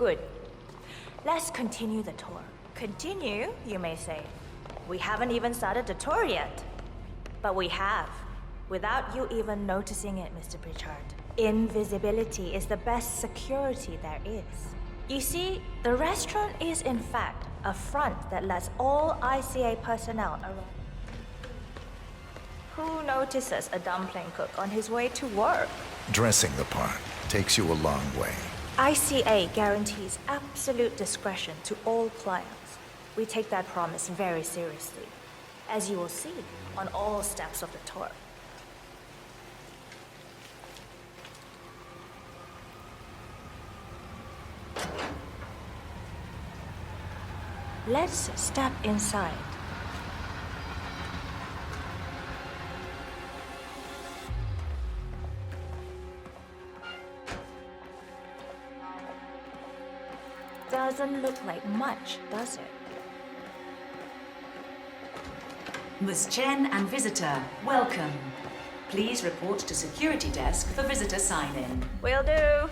Good. Let's continue the tour. Continue, you may say. We haven't even started the tour yet. But we have, without you even noticing it, Mr. Pritchard. Invisibility is the best security there is. You see, the restaurant is in fact a front that lets all ICA personnel arrive. Who notices a dumpling cook on his way to work? Dressing the part takes you a long way. ICA guarantees absolute discretion to all clients. We take that promise very seriously, as you will see on all steps of the tour. Let's step inside. Doesn't look like much, does it? Ms. Chen and visitor, welcome. Please report to security desk for visitor sign-in. Will do.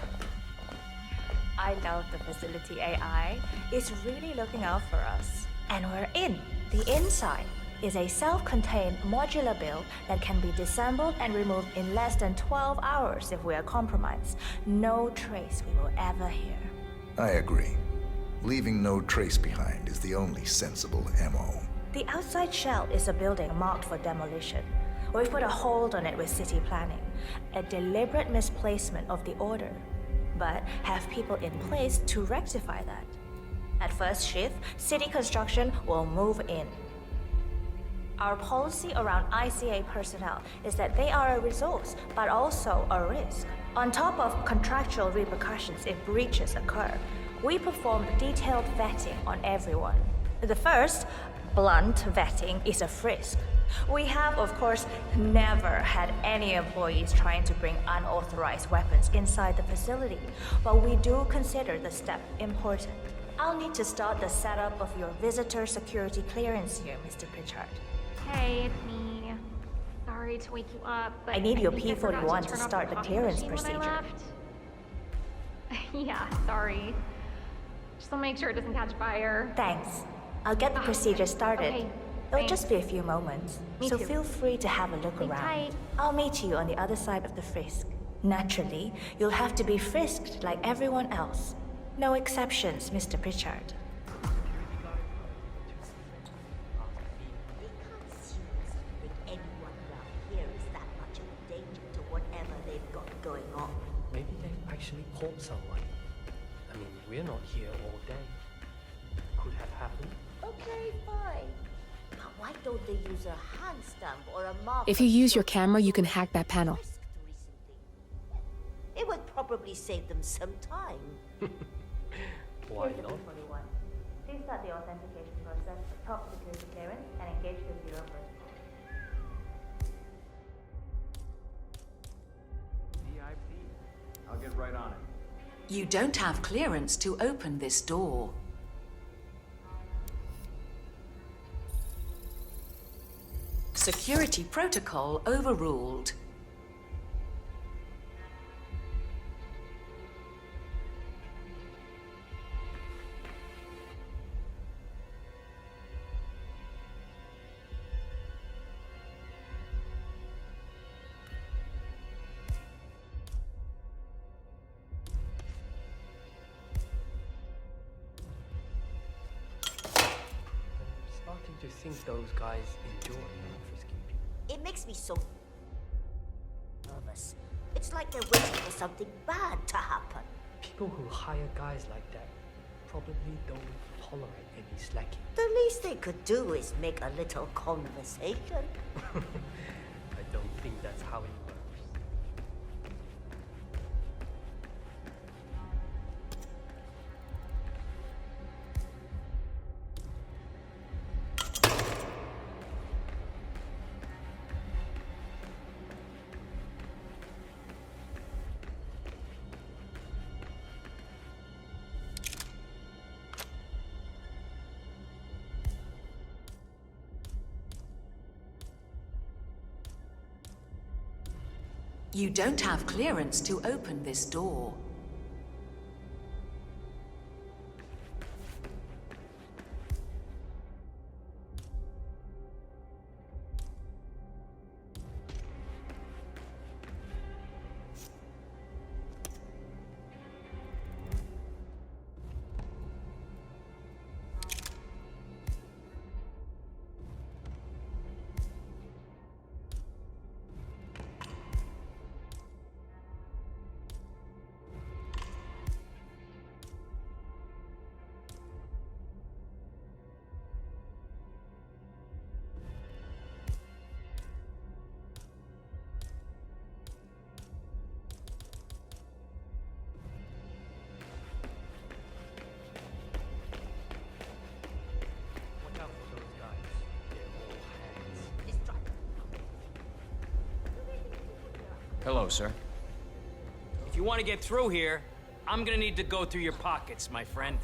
I love the facility AI. It's really looking out for us. And we're in. The inside is a self-contained modular build that can be disassembled and removed in less than 12 hours if we are compromised. No trace we will ever hear. I agree. Leaving no trace behind is the only sensible MO. The outside shell is a building marked for demolition. We've put a hold on it with city planning. A deliberate misplacement of the order. But have people in place to rectify that. At first shift, city construction will move in. Our policy around ICA personnel is that they are a resource, but also a risk. On top of contractual repercussions if breaches occur, we perform detailed vetting on everyone. The first, blunt vetting, is a frisk. We have, of course, never had any employees trying to bring unauthorized weapons inside the facility, but we do consider the step important. I'll need to start the setup of your visitor security clearance here, Mr. Pritchard. Hey, it's me. Sorry to wake you up, but I need your think I forgot P41 to turn off start the coffee clearance machine when I procedure. left. Yeah, sorry. Just want to make sure it doesn't catch fire. Thanks. I'll get the procedure started. Okay, It'll just be a few moments, so too. feel free to have a look Sleep around. tight. I'll meet you on the other side of the frisk. Naturally, you'll have to be frisked like everyone else. No exceptions, Mr. Pritchard. Anyone around here is that much of a danger to whatever they've got going on. Maybe they actually caught someone. I mean, we're not here all day. Could have happened. Okay, fine. But why don't they use a hand stamp or a mark? If you use your camera, you can hack that panel. It would probably save them some time. Why Here's the not? P41. Please start the authentication process for top security clearance and engage the zero protocol. VIP? I'll get right on it. You don't have clearance to open this door. Security protocol overruled. I'm starting to think those guys enjoy frisking people. It makes me so nervous. It's like they're waiting for something bad to happen. People who hire guys like that probably don't tolerate any slacking. The least they could do is make a little conversation. I don't think that's how it works. You don't have clearance to open this door. Hello, sir. If you want to get through here, I'm gonna need to go through your pockets, my friend.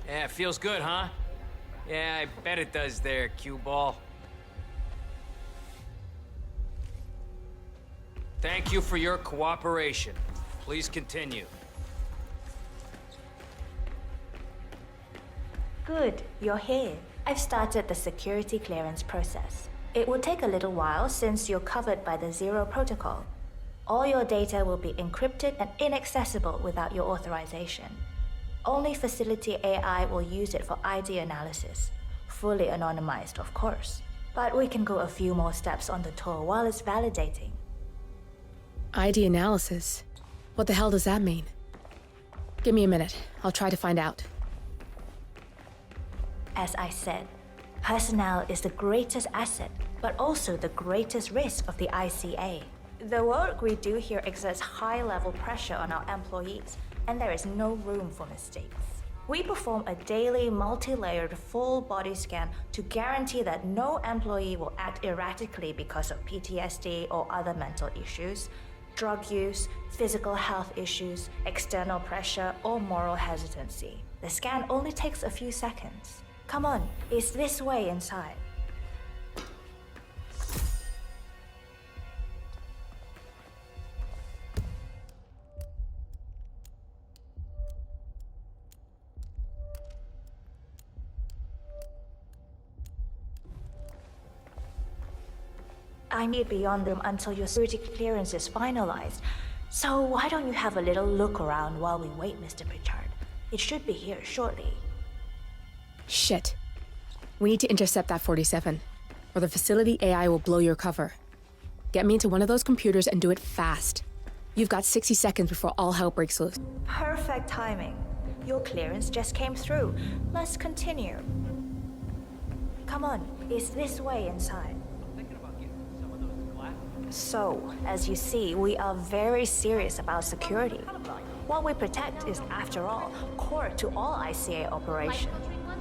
Yeah, feels good, huh? Yeah, I bet it does there, cue ball. Thank you for your cooperation. Please continue. Good, you're here. I've started the security clearance process. It will take a little while since you're covered by the Zero Protocol. All your data will be encrypted and inaccessible without your authorization. Only facility AI will use it for ID analysis. Fully anonymized, of course. But we can go a few more steps on the tour while it's validating. ID analysis? What the hell does that mean? Give me a minute. I'll try to find out. As I said, personnel is the greatest asset, but also the greatest risk of the ICA. The work we do here exerts high-level pressure on our employees, and there is no room for mistakes. We perform a daily, multi-layered, full-body scan to guarantee that no employee will act erratically because of PTSD or other mental issues, drug use, physical health issues, external pressure, or moral hesitancy. The scan only takes a few seconds. Come on, it's this way inside. I need beyond them until your security clearance is finalized. So why don't you have a little look around while we wait, Mr. Pritchard? It should be here shortly. Shit. We need to intercept that 47, or the facility AI will blow your cover. Get me into one of those computers and do it fast. You've got 60 seconds before all hell breaks loose. Perfect timing. Your clearance just came through. Let's continue. Come on, it's this way inside. So, as you see, we are very serious about security. What we protect is, after all, core to all ICA operations.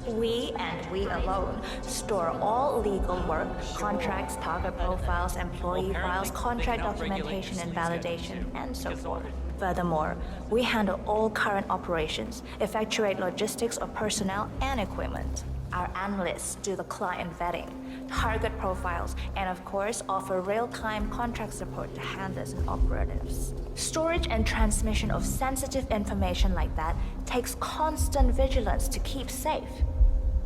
We, and we alone, store all legal work, contracts, target profiles, employee files, contract documentation and validation, and so forth. Furthermore, we handle all current operations, effectuate logistics of personnel and equipment. Our analysts do the client vetting, target profiles, and of course offer real-time contract support to handlers and operatives. Storage and transmission of sensitive information like that takes constant vigilance to keep safe.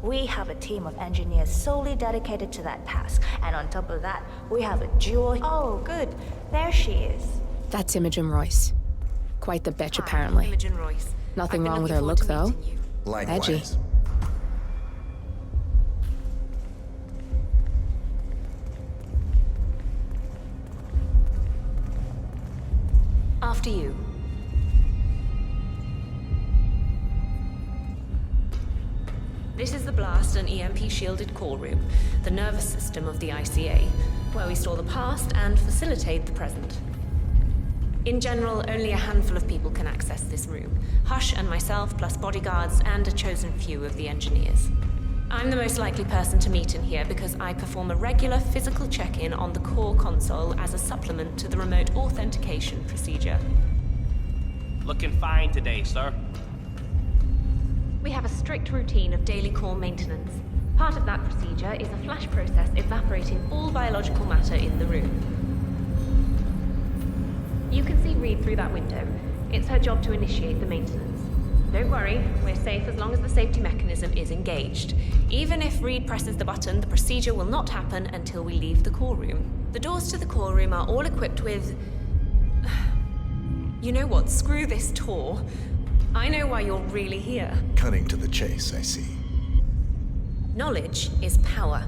We have a team of engineers solely dedicated to that task, and on top of that, we have a dual... Oh, good. There she is. That's Imogen Royce. Quite the bitch, apparently. Imogen Royce. Nothing wrong with her look, though. Likewise. Edgy. After you. This is the blast and EMP shielded core room, the nervous system of the ICA, where we store the past and facilitate the present. In general, only a handful of people can access this room. Hush and myself, plus bodyguards and a chosen few of the engineers. I'm the most likely person to meet in here because I perform a regular physical check-in on the core console as a supplement to the remote authentication procedure. Looking fine today, sir. We have a strict routine of daily core maintenance. Part of that procedure is a flash process evaporating all biological matter in the room. You can see Reed through that window. It's her job to initiate the maintenance. Don't worry, we're safe as long as the safety mechanism is engaged. Even if Reed presses the button, the procedure will not happen until we leave the core room. The doors to the core room are all equipped with... You know what? Screw this tour. I know why you're really here. Cutting to the chase, I see. Knowledge is power.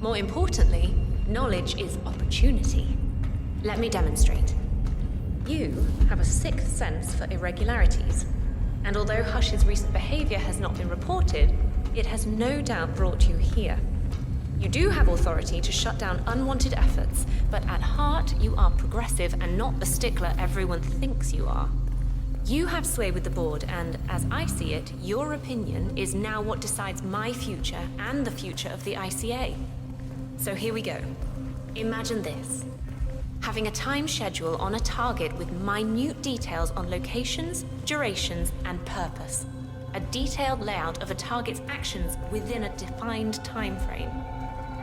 More importantly, knowledge is opportunity. Let me demonstrate. You have a sixth sense for irregularities. And although Hush's recent behavior has not been reported, it has no doubt brought you here. You do have authority to shut down unwanted efforts, but at heart, you are progressive and not the stickler everyone thinks you are. You have sway with the board, and as I see it, your opinion is now what decides my future and the future of the ICA. So here we go. Imagine this. Having a time schedule on a target with minute details on locations, durations, and purpose. A detailed layout of a target's actions within a defined time frame.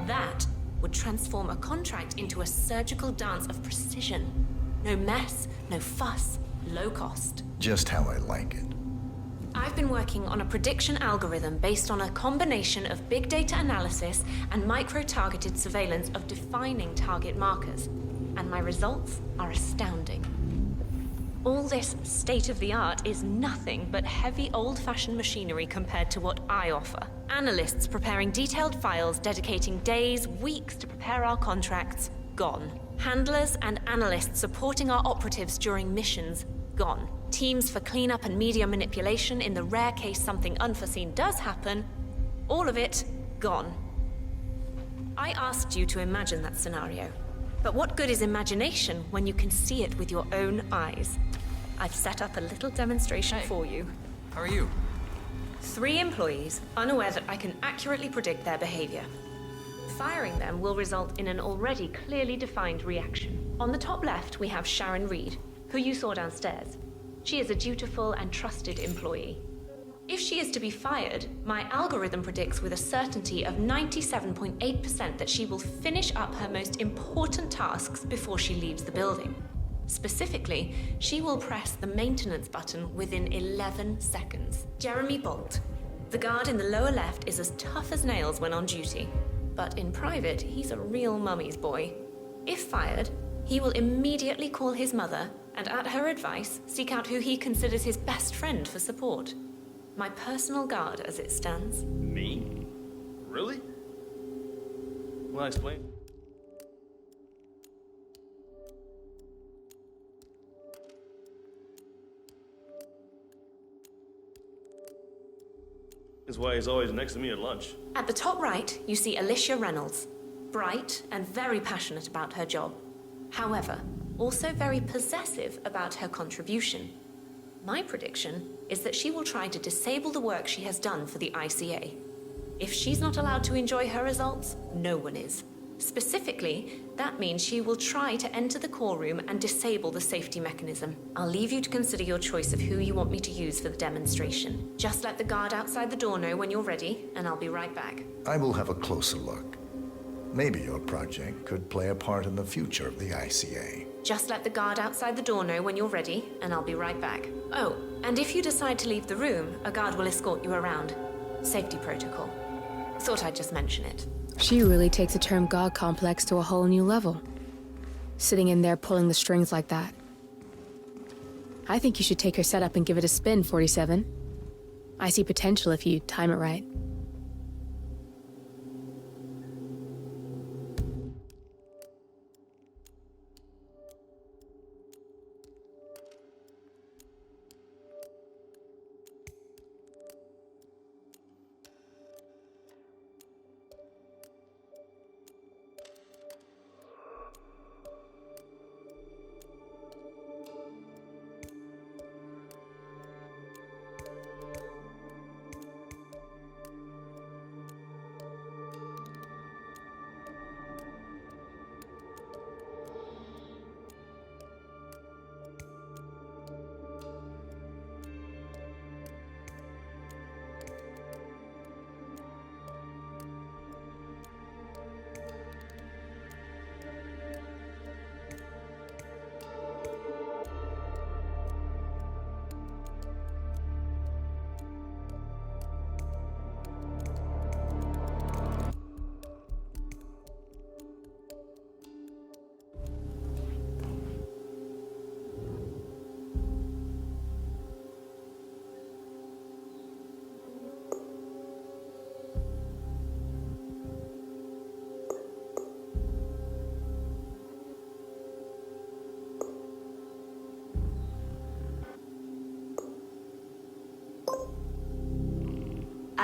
That would transform a contract into a surgical dance of precision. No mess, no fuss, low cost. Just how I like it. I've been working on a prediction algorithm based on a combination of big data analysis and micro-targeted surveillance of defining target markers. And my results are astounding. All this state-of-the-art is nothing but heavy old-fashioned machinery compared to what I offer. Analysts preparing detailed files dedicating days, weeks to prepare our contracts, gone. Handlers and analysts supporting our operatives during missions, gone. Teams for cleanup and media manipulation in the rare case something unforeseen does happen, all of it, gone. I asked you to imagine that scenario. But what good is imagination when you can see it with your own eyes? I've set up a little demonstration for you. How are you? 3 employees, unaware that I can accurately predict their behavior. Firing them will result in an already clearly defined reaction. On the top left, we have Sharon Reed, who you saw downstairs. She is a dutiful and trusted employee. If she is to be fired, my algorithm predicts with a certainty of 97.8% that she will finish up her most important tasks before she leaves the building. Specifically, she will press the maintenance button within 11 seconds. Jeremy Bolt. The guard in the lower left is as tough as nails when on duty, but in private, he's a real mummy's boy. If fired, he will immediately call his mother and, at her advice, seek out who he considers his best friend for support. My personal guard, as it stands. Me? Really? Well, explain. That's why he's always next to me at lunch. At the top right, you see Alicia Reynolds. Bright and very passionate about her job. However, also very possessive about her contribution. My prediction is that she will try to disable the work she has done for the ICA. If she's not allowed to enjoy her results, no one is. Specifically, that means she will try to enter the core room and disable the safety mechanism. I'll leave you to consider your choice of who you want me to use for the demonstration. Just let the guard outside the door know when you're ready, and I'll be right back. I will have a closer look. Maybe your project could play a part in the future of the ICA. Just let the guard outside the door know when you're ready, and I'll be right back. Oh, and if you decide to leave the room, a guard will escort you around. Safety protocol. Thought I'd just mention it. She really takes the term God complex to a whole new level. Sitting in there pulling the strings like that. I think you should take her setup and give it a spin, 47. I see potential if you time it right.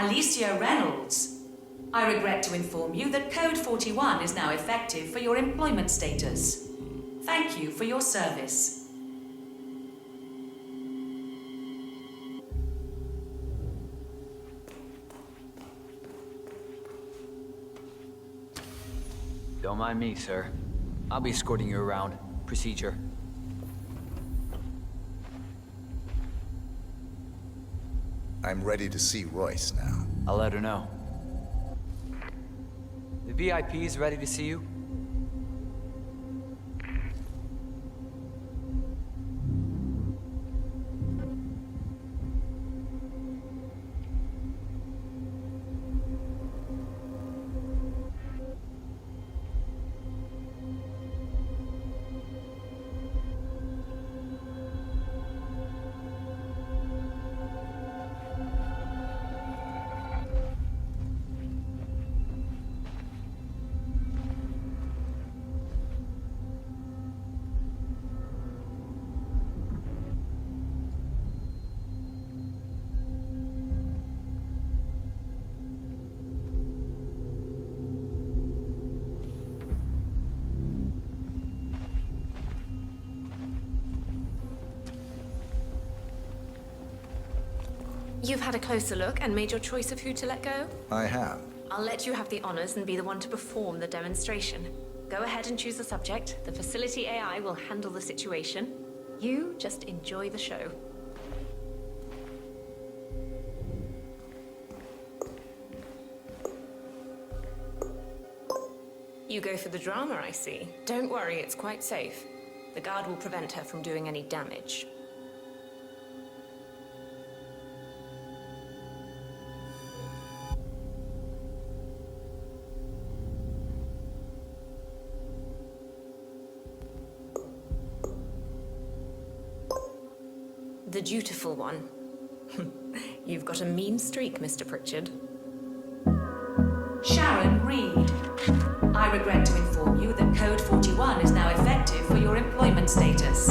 Alicia Reynolds. I regret to inform you that Code 41 is now effective for your employment status. Thank you for your service. Don't mind me, sir. I'll be escorting you around. Procedure. I'm ready to see Royce now. I'll let her know. The VIP's ready to see you? You've had a closer look and made your choice of who to let go? I have. I'll let you have the honors and be the one to perform the demonstration. Go ahead and choose the subject. The facility AI will handle the situation. You just enjoy the show. You go for the drama, I see. Don't worry, it's quite safe. The guard will prevent her from doing any damage. The dutiful one. You've got a mean streak, Mr. Pritchard. Sharon Reed. I regret to inform you that Code 41 is now effective for your employment status.